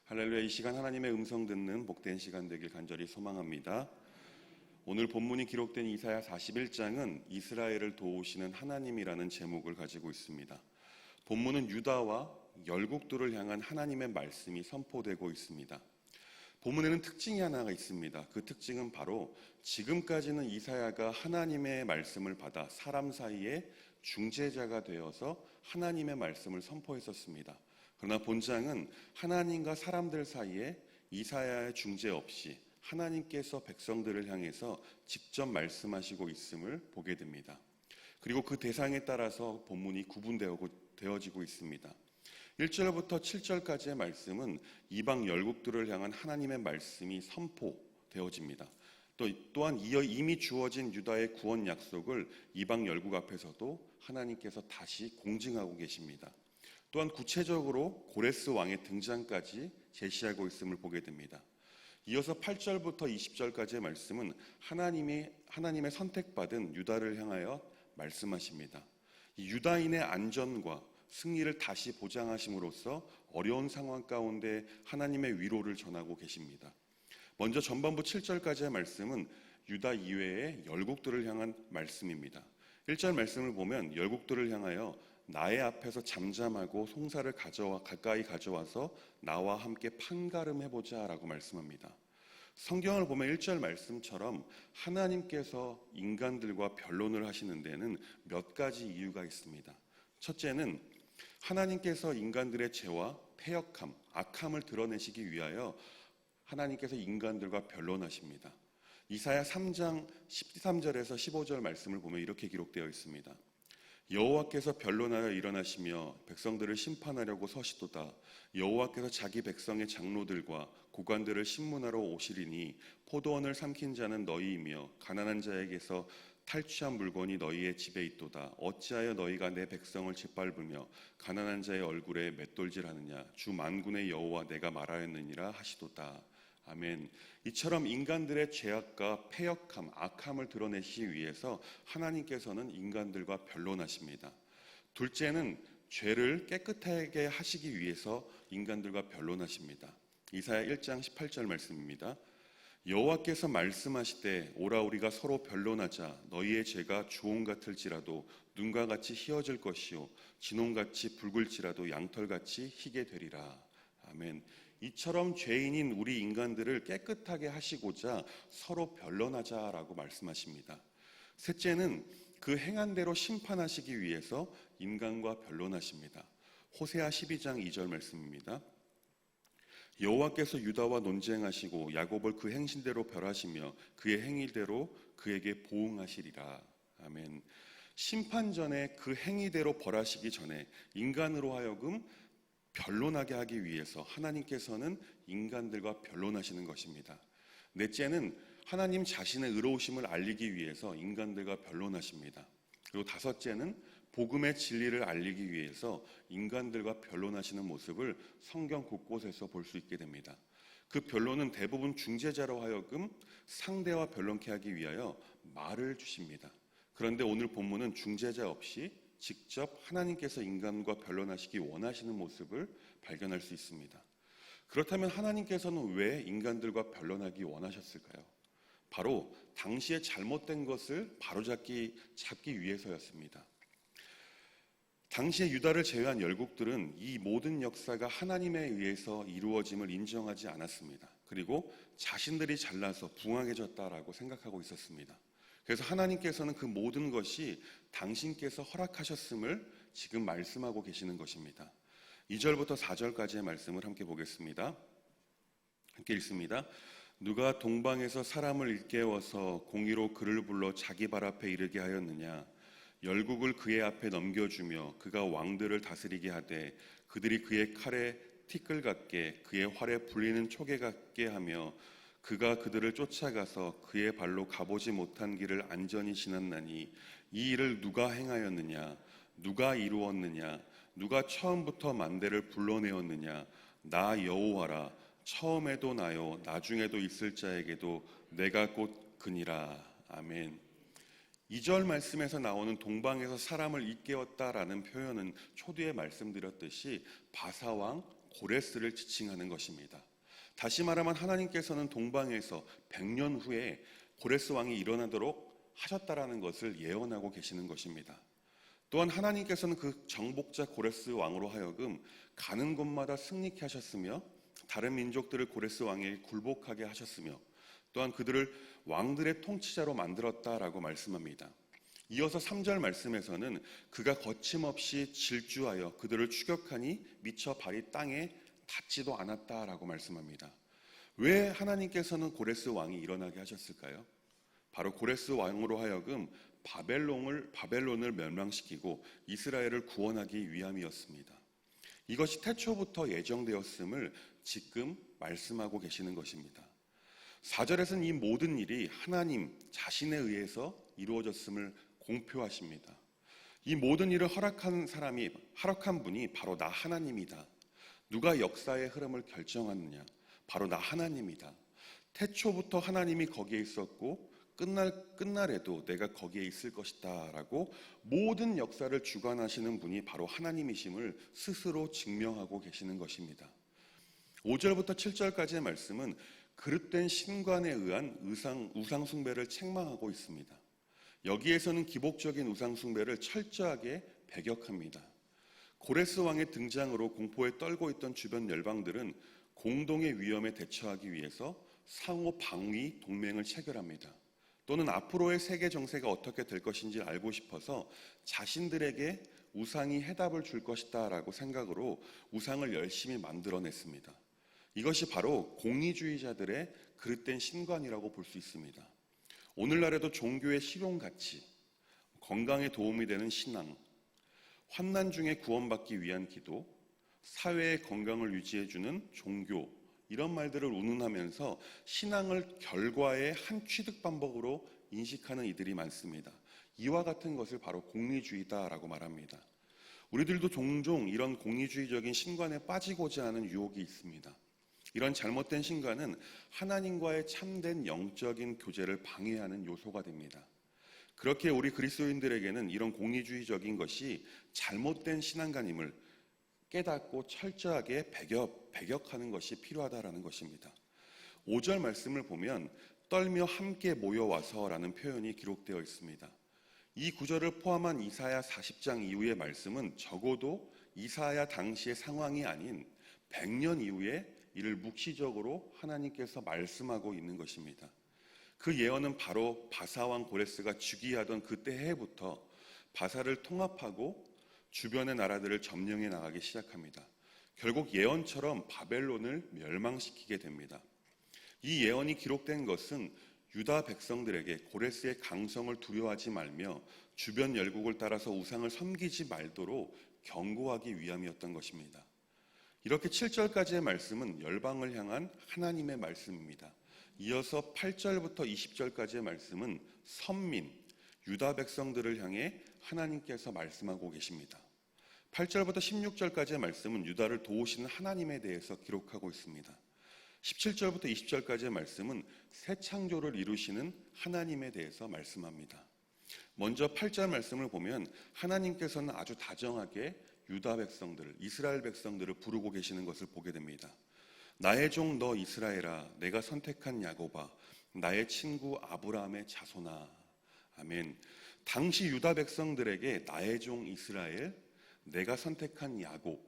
할렐루야. 이 시간 하나님의 음성 듣는 복된 시간 되길 간절히 소망합니다. 오늘 본문이 기록된 이사야 41장은 이스라엘을 도우시는 하나님이라는 제목을 가지고 있습니다. 본문은 유다와 열국들을 향한 하나님의 말씀이 선포되고 있습니다. 본문에는 특징이 하나가 있습니다. 그 특징은 바로 지금까지는 이사야가 하나님의 말씀을 받아 사람 사이에 중재자가 되어서 하나님의 말씀을 선포했었습니다. 그러나 본장은 하나님과 사람들 사이에 이사야의 중재 없이 하나님께서 백성들을 향해서 직접 말씀하시고 있음을 보게 됩니다. 그리고 그 대상에 따라서 본문이 구분되어지고 있습니다. 1절부터 7절까지의 말씀은 이방 열국들을 향한 하나님의 말씀이 선포되어집니다. 또한 이미 주어진 유다의 구원 약속을 이방 열국 앞에서도 하나님께서 다시 공증하고 계십니다. 또한 구체적으로 고레스 왕의 등장까지 제시하고 있음을 보게 됩니다. 이어서 8절부터 20절까지의 말씀은 하나님의 선택받은 유다를 향하여 말씀하십니다. 이 유다인의 안전과 승리를 다시 보장하심으로써 어려운 상황 가운데 하나님의 위로를 전하고 계십니다. 먼저 전반부 7절까지의 말씀은 유다 이외의 열국들을 향한 말씀입니다. 1절 말씀을 보면 열국들을 향하여 나의 앞에서 잠잠하고 송사를 가까이 가져와서 나와 함께 판가름해보자 라고 말씀합니다. 성경을 보면 1절 말씀처럼 하나님께서 인간들과 변론을 하시는 데는 몇 가지 이유가 있습니다. 첫째는 하나님께서 인간들의 죄와 패역함, 악함을 드러내시기 위하여 하나님께서 인간들과 변론하십니다. 이사야 3장 13절에서 15절 말씀을 보면 이렇게 기록되어 있습니다. 여호와께서 변론하여 일어나시며 백성들을 심판하려고 서시도다. 여호와께서 자기 백성의 장로들과 고관들을 심문하러 오시리니 포도원을 삼킨 자는 너희이며 가난한 자에게서 탈취한 물건이 너희의 집에 있도다. 어찌하여 너희가 내 백성을 짓밟으며 가난한 자의 얼굴에 맷돌질하느냐. 주 만군의 여호와 내가 말하였느니라 하시도다. 아멘. 이처럼 인간들의 죄악과 패역함, 악함을 드러내시기 위해서 하나님께서는 인간들과 변론하십니다. 둘째는 죄를 깨끗하게 하시기 위해서 인간들과 변론하십니다. 이사야 1장 18절 말씀입니다. 여호와께서 말씀하시되 오라 우리가 서로 변론하자. 너희의 죄가 주홍 같을지라도 눈과 같이 희어질 것이요 진홍같이 붉을지라도 양털같이 희게 되리라. 아멘. 이처럼 죄인인 우리 인간들을 깨끗하게 하시고자 서로 변론하자라고 말씀하십니다. 셋째는 그 행한 대로 심판하시기 위해서 인간과 변론하십니다. 호세아 12장 2절 말씀입니다. 여호와께서 유다와 논쟁하시고 야곱을 그 행실대로 벌하시며 그의 행위대로 그에게 보응하시리라. 아멘. 심판 전에 그 행위대로 벌하시기 전에 인간으로 하여금 변론하게 하기 위해서 하나님께서는 인간들과 변론하시는 것입니다. 넷째는 하나님 자신의 의로우심을 알리기 위해서 인간들과 변론하십니다. 그리고 다섯째는 복음의 진리를 알리기 위해서 인간들과 변론하시는 모습을 성경 곳곳에서 볼 수 있게 됩니다. 그 변론은 대부분 중재자로 하여금 상대와 변론케 하기 위하여 말을 주십니다. 그런데 오늘 본문은 중재자 없이 직접 하나님께서 인간과 변론하시기 원하시는 모습을 발견할 수 있습니다. 그렇다면 하나님께서는 왜 인간들과 변론하기 원하셨을까요? 바로 당시에 잘못된 것을 바로잡기 위해서였습니다. 당시에 유다를 제외한 열국들은 이 모든 역사가 하나님에 의해서 이루어짐을 인정하지 않았습니다. 그리고 자신들이 잘나서 붕황해졌다라고 생각하고 있었습니다. 그래서 하나님께서는 그 모든 것이 당신께서 허락하셨음을 지금 말씀하고 계시는 것입니다. 2절부터 4절까지의 말씀을 함께 보겠습니다. 함께 읽습니다. 누가 동방에서 사람을 일깨워서 공의로 그를 불러 자기 발 앞에 이르게 하였느냐. 열국을 그의 앞에 넘겨주며 그가 왕들을 다스리게 하되 그들이 그의 칼에 티끌 같게 그의 활에 불리는 초계 같게 하며 그가 그들을 쫓아가서 그의 발로 가보지 못한 길을 안전히 지났나니 이 일을 누가 행하였느냐. 누가 이루었느냐. 누가 처음부터 만대를 불러내었느냐. 나 여호와라. 처음에도 나요 나중에도 있을 자에게도 내가 곧 그니라. 아멘. 2절 말씀에서 나오는 동방에서 사람을 일깨웠다라는 표현은 초두에 말씀드렸듯이 바사왕 고레스를 지칭하는 것입니다. 다시 말하면 하나님께서는 동방에서 100년 후에 고레스 왕이 일어나도록 하셨다라는 것을 예언하고 계시는 것입니다. 또한 하나님께서는 그 정복자 고레스 왕으로 하여금 가는 곳마다 승리케 하셨으며 다른 민족들을 고레스 왕에게 굴복하게 하셨으며 또한 그들을 왕들의 통치자로 만들었다라고 말씀합니다. 이어서 3절 말씀에서는 그가 거침없이 질주하여 그들을 추격하니 미처 발이 땅에 닿지도 않았다라고 말씀합니다. 왜 하나님께서는 고레스 왕이 일어나게 하셨을까요? 바로 고레스 왕으로 하여금 바벨론을 멸망시키고 이스라엘을 구원하기 위함이었습니다. 이것이 태초부터 예정되었음을 지금 말씀하고 계시는 것입니다. 4절에서는 이 모든 일이 하나님 자신에 의해서 이루어졌음을 공표하십니다. 이 모든 일을 허락한 분이 바로 나 하나님이다. 누가 역사의 흐름을 결정하느냐? 바로 나 하나님이다. 태초부터 하나님이 거기에 있었고 끝날에도 내가 거기에 있을 것이다 라고 모든 역사를 주관하시는 분이 바로 하나님이심을 스스로 증명하고 계시는 것입니다. 5절부터 7절까지의 말씀은 그릇된 신관에 의한 우상 숭배를 책망하고 있습니다. 여기에서는 기복적인 우상 숭배를 철저하게 배격합니다. 고레스 왕의 등장으로 공포에 떨고 있던 주변 열방들은 공동의 위험에 대처하기 위해서 상호 방위 동맹을 체결합니다. 또는 앞으로의 세계 정세가 어떻게 될 것인지 알고 싶어서 자신들에게 우상이 해답을 줄 것이다 라고 생각으로 우상을 열심히 만들어냈습니다. 이것이 바로 공의주의자들의 그릇된 신관이라고 볼 수 있습니다. 오늘날에도 종교의 실용가치, 건강에 도움이 되는 신앙, 환난 중에 구원받기 위한 기도, 사회의 건강을 유지해주는 종교, 이런 말들을 운운하면서 신앙을 결과의 한 취득 방법으로 인식하는 이들이 많습니다. 이와 같은 것을 바로 공리주의다라고 말합니다. 우리들도 종종 이런 공리주의적인 신관에 빠지고자 하는 유혹이 있습니다. 이런 잘못된 신관은 하나님과의 참된 영적인 교제를 방해하는 요소가 됩니다. 그렇게 우리 그리스도인들에게는 이런 공리주의적인 것이 잘못된 신앙관임을 깨닫고 철저하게 배격하는 것이 필요하다라는 것입니다. 5절 말씀을 보면 떨며 함께 모여와서라는 표현이 기록되어 있습니다. 이 구절을 포함한 이사야 40장 이후의 말씀은 적어도 이사야 당시의 상황이 아닌 100년 이후에 이를 묵시적으로 하나님께서 말씀하고 있는 것입니다. 그 예언은 바로 바사왕 고레스가 즉위하던 그때 해부터 바사를 통합하고 주변의 나라들을 점령해 나가기 시작합니다. 결국 예언처럼 바벨론을 멸망시키게 됩니다. 이 예언이 기록된 것은 유다 백성들에게 고레스의 강성을 두려워하지 말며 주변 열국을 따라서 우상을 섬기지 말도록 경고하기 위함이었던 것입니다. 이렇게 7절까지의 말씀은 열방을 향한 하나님의 말씀입니다. 이어서 8절부터 20절까지의 말씀은 선민, 유다 백성들을 향해 하나님께서 말씀하고 계십니다. 8절부터 16절까지의 말씀은 유다를 도우시는 하나님에 대해서 기록하고 있습니다. 17절부터 20절까지의 말씀은 새 창조를 이루시는 하나님에 대해서 말씀합니다. 먼저 8절 말씀을 보면 하나님께서는 아주 다정하게 유다 백성들, 이스라엘 백성들을 부르고 계시는 것을 보게 됩니다. 나의 종 너 이스라엘아, 내가 선택한 야곱아, 나의 친구 아브라함의 자손아. 아멘. 당시 유다 백성들에게 나의 종 이스라엘, 내가 선택한 야곱,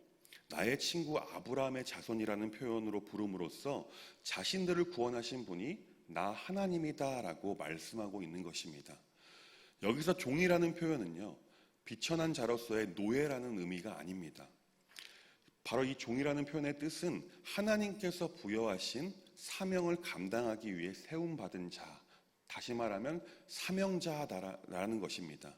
나의 친구 아브라함의 자손이라는 표현으로 부름으로써 자신들을 구원하신 분이 나 하나님이다라고 말씀하고 있는 것입니다. 여기서 종이라는 표현은요, 비천한 자로서의 노예라는 의미가 아닙니다. 바로 이 종이라는 표현의 뜻은 하나님께서 부여하신 사명을 감당하기 위해 세움받은 자, 다시 말하면 사명자다라는 것입니다.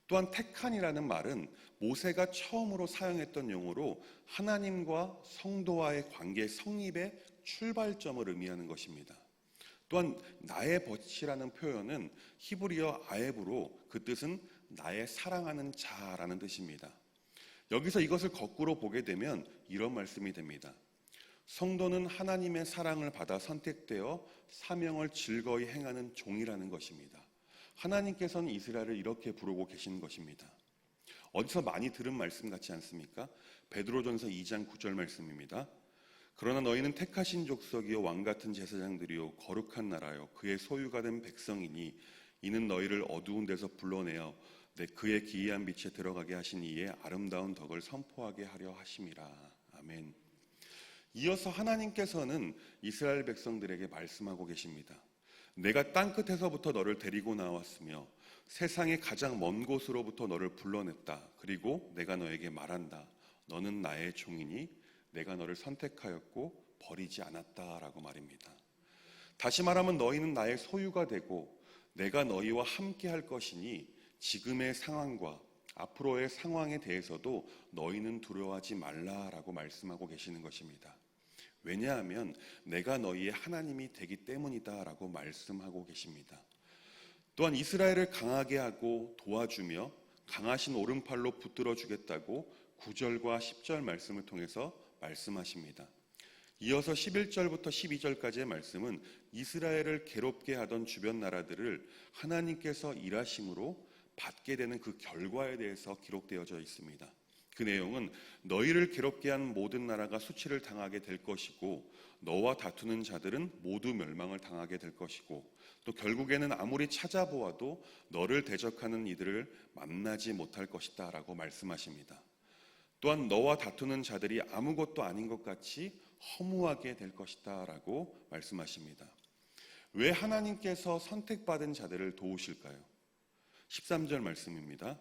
또한 택한이라는 말은 모세가 처음으로 사용했던 용어로 하나님과 성도와의 관계 성립의 출발점을 의미하는 것입니다. 또한 나의 벗이라는 표현은 히브리어 아앱으로 그 뜻은 나의 사랑하는 자라는 뜻입니다. 여기서 이것을 거꾸로 보게 되면 이런 말씀이 됩니다. 성도는 하나님의 사랑을 받아 선택되어 사명을 즐거이 행하는 종이라는 것입니다. 하나님께서는 이스라엘을 이렇게 부르고 계시는 것입니다. 어디서 많이 들은 말씀 같지 않습니까? 베드로전서 2장 9절 말씀입니다. 그러나 너희는 택하신 족속이요 왕같은 제사장들이요 거룩한 나라요 그의 소유가 된 백성이니 이는 너희를 어두운 데서 불러내어 그의 기이한 빛에 들어가게 하신 이의 아름다운 덕을 선포하게 하려 하심이라. 아멘. 이어서 하나님께서는 이스라엘 백성들에게 말씀하고 계십니다. 내가 땅끝에서부터 너를 데리고 나왔으며 세상의 가장 먼 곳으로부터 너를 불러냈다. 그리고 내가 너에게 말한다. 너는 나의 종이니 내가 너를 선택하였고 버리지 않았다라고 말입니다. 다시 말하면 너희는 나의 소유가 되고 내가 너희와 함께 할 것이니 지금의 상황과 앞으로의 상황에 대해서도 너희는 두려워하지 말라라고 말씀하고 계시는 것입니다. 왜냐하면 내가 너희의 하나님이 되기 때문이다라고 말씀하고 계십니다. 또한 이스라엘을 강하게 하고 도와주며 강하신 오른팔로 붙들어 주겠다고 9절과 10절 말씀을 통해서 말씀하십니다. 이어서 11절부터 12절까지의 말씀은 이스라엘을 괴롭게 하던 주변 나라들을 하나님께서 일하심으로 받게 되는 그 결과에 대해서 기록되어져 있습니다. 그 내용은 너희를 괴롭게 한 모든 나라가 수치를 당하게 될 것이고 너와 다투는 자들은 모두 멸망을 당하게 될 것이고 또 결국에는 아무리 찾아보아도 너를 대적하는 이들을 만나지 못할 것이다 라고 말씀하십니다. 또한 너와 다투는 자들이 아무것도 아닌 것 같이 허무하게 될 것이다 라고 말씀하십니다. 왜 하나님께서 선택받은 자들을 도우실까요? 13절 말씀입니다.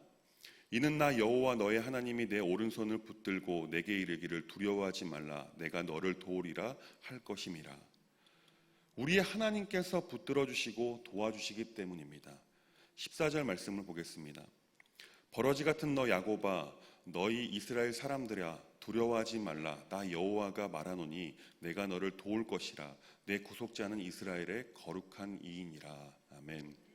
이는 나 여호와 너의 하나님이 내 오른손을 붙들고 내게 이르기를 두려워하지 말라 내가 너를 도우리라 할 것임이라. 우리의 하나님께서 붙들어 주시고 도와주시기 때문입니다. 14절 말씀을 보겠습니다. 버러지 같은 너 야곱아 너희 이스라엘 사람들아 두려워하지 말라 나 여호와가 말하노니 내가 너를 도울 것이라 내 구속자는 이스라엘의 거룩한 이인이라. 아멘.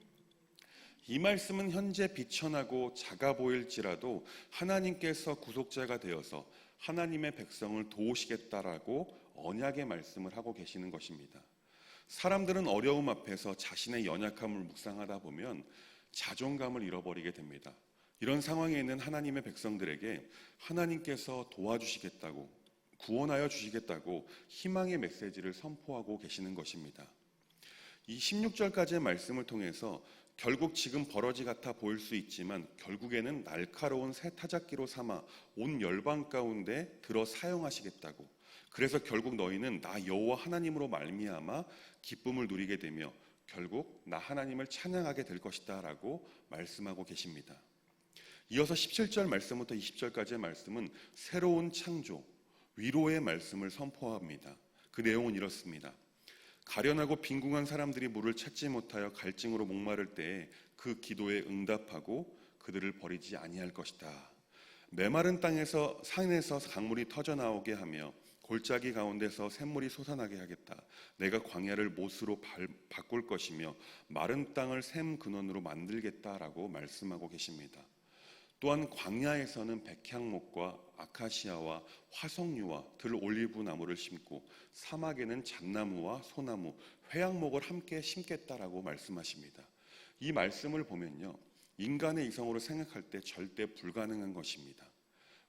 이 말씀은 현재 비천하고 작아 보일지라도 하나님께서 구속자가 되어서 하나님의 백성을 도우시겠다라고 언약의 말씀을 하고 계시는 것입니다. 사람들은 어려움 앞에서 자신의 연약함을 묵상하다 보면 자존감을 잃어버리게 됩니다. 이런 상황에 있는 하나님의 백성들에게 하나님께서 도와주시겠다고 구원하여 주시겠다고 희망의 메시지를 선포하고 계시는 것입니다. 이 16절까지의 말씀을 통해서 결국 지금 버러지 같아 보일 수 있지만 결국에는 날카로운 새 타작기로 삼아 온 열방 가운데 들어 사용하시겠다고 그래서 결국 너희는 나 여호와 하나님으로 말미암아 기쁨을 누리게 되며 결국 나 하나님을 찬양하게 될 것이다 라고 말씀하고 계십니다. 이어서 17절 말씀부터 20절까지의 말씀은 새로운 창조, 위로의 말씀을 선포합니다. 그 내용은 이렇습니다. 가련하고 빈궁한 사람들이 물을 찾지 못하여 갈증으로 목마를 때에 그 기도에 응답하고 그들을 버리지 아니할 것이다. 메마른 땅에서 산에서 강물이 터져 나오게 하며 골짜기 가운데서 샘물이 솟아나게 하겠다. 내가 광야를 못으로 바꿀 것이며 마른 땅을 샘 근원으로 만들겠다라고 말씀하고 계십니다. 또한 광야에서는 백향목과 아카시아와 화석류와 들 올리브 나무를 심고 사막에는 잣나무와 소나무, 회양목을 함께 심겠다라고 말씀하십니다. 이 말씀을 보면요, 인간의 이성으로 생각할 때 절대 불가능한 것입니다.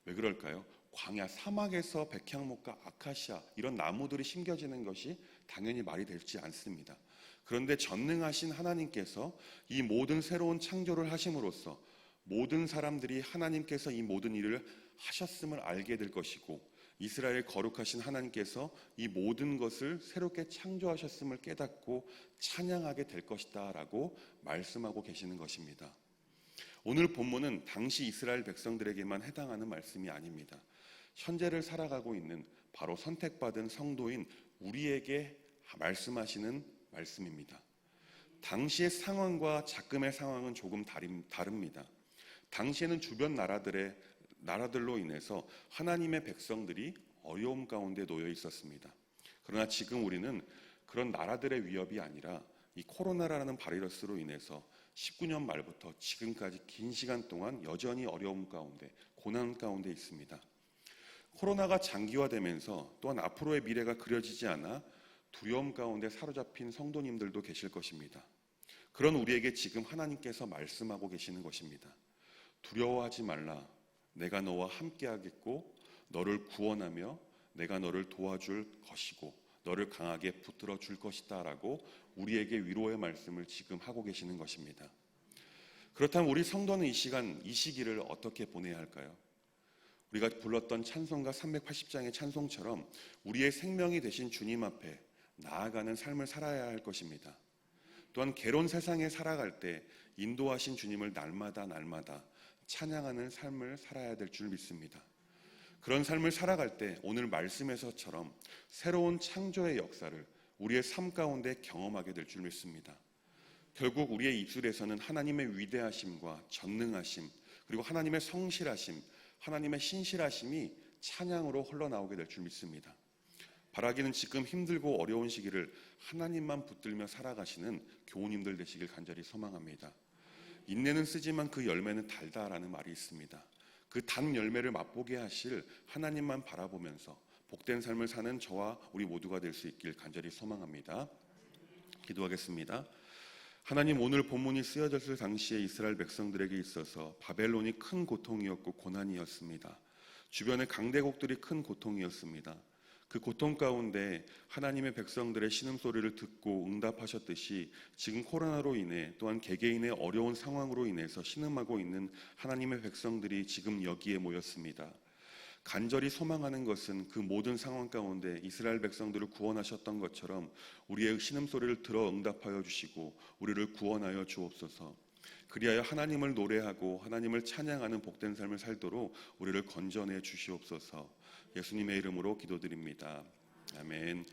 왜 그럴까요? 광야 사막에서 백향목과 아카시아 이런 나무들이 심겨지는 것이 당연히 말이 되지 않습니다. 그런데 전능하신 하나님께서 이 모든 새로운 창조를 하심으로써 모든 사람들이 하나님께서 이 모든 일을 하셨음을 알게 될 것이고 이스라엘 거룩하신 하나님께서 이 모든 것을 새롭게 창조하셨음을 깨닫고 찬양하게 될 것이다 라고 말씀하고 계시는 것입니다. 오늘 본문은 당시 이스라엘 백성들에게만 해당하는 말씀이 아닙니다. 현재를 살아가고 있는 바로 선택받은 성도인 우리에게 말씀하시는 말씀입니다. 당시의 상황과 지금의 상황은 조금 다릅니다. 당시에는 주변 나라들로 인해서 하나님의 백성들이 어려움 가운데 놓여 있었습니다. 그러나 지금 우리는 그런 나라들의 위협이 아니라 이 코로나라는 바이러스로 인해서 19년 말부터 지금까지 긴 시간 동안 여전히 어려움 가운데, 고난 가운데 있습니다. 코로나가 장기화되면서 또한 앞으로의 미래가 그려지지 않아 두려움 가운데 사로잡힌 성도님들도 계실 것입니다. 그런 우리에게 지금 하나님께서 말씀하고 계시는 것입니다. 두려워하지 말라. 내가 너와 함께하겠고 너를 구원하며 내가 너를 도와줄 것이고 너를 강하게 붙들어 줄 것이다 라고 우리에게 위로의 말씀을 지금 하고 계시는 것입니다. 그렇다면 우리 성도는 이 시기를 어떻게 보내야 할까요? 우리가 불렀던 찬송가 380장의 찬송처럼 우리의 생명이 되신 주님 앞에 나아가는 삶을 살아야 할 것입니다. 또한 괴로운 세상에 살아갈 때 인도하신 주님을 날마다 찬양하는 삶을 살아야 될 줄 믿습니다. 그런 삶을 살아갈 때 오늘 말씀에서처럼 새로운 창조의 역사를 우리의 삶 가운데 경험하게 될 줄 믿습니다. 결국 우리의 입술에서는 하나님의 위대하심과 전능하심, 그리고 하나님의 성실하심, 하나님의 신실하심이 찬양으로 흘러나오게 될 줄 믿습니다. 바라기는 지금 힘들고 어려운 시기를 하나님만 붙들며 살아가시는 교우님들 되시길 간절히 소망합니다. 인내는 쓰지만 그 열매는 달다라는 말이 있습니다. 그 단 열매를 맛보게 하실 하나님만 바라보면서 복된 삶을 사는 저와 우리 모두가 될 수 있길 간절히 소망합니다. 기도하겠습니다. 하나님, 오늘 본문이 쓰여졌을 당시에 이스라엘 백성들에게 있어서 바벨론이 큰 고통이었고 고난이었습니다. 주변의 강대국들이 큰 고통이었습니다. 그 고통 가운데 하나님의 백성들의 신음소리를 듣고 응답하셨듯이 지금 코로나로 인해 또한 개개인의 어려운 상황으로 인해서 신음하고 있는 하나님의 백성들이 지금 여기에 모였습니다. 간절히 소망하는 것은 그 모든 상황 가운데 이스라엘 백성들을 구원하셨던 것처럼 우리의 신음소리를 들어 응답하여 주시고 우리를 구원하여 주옵소서. 그리하여 하나님을 노래하고 하나님을 찬양하는 복된 삶을 살도록 우리를 건져내 주시옵소서. 예수님의 이름으로 기도드립니다. 아멘.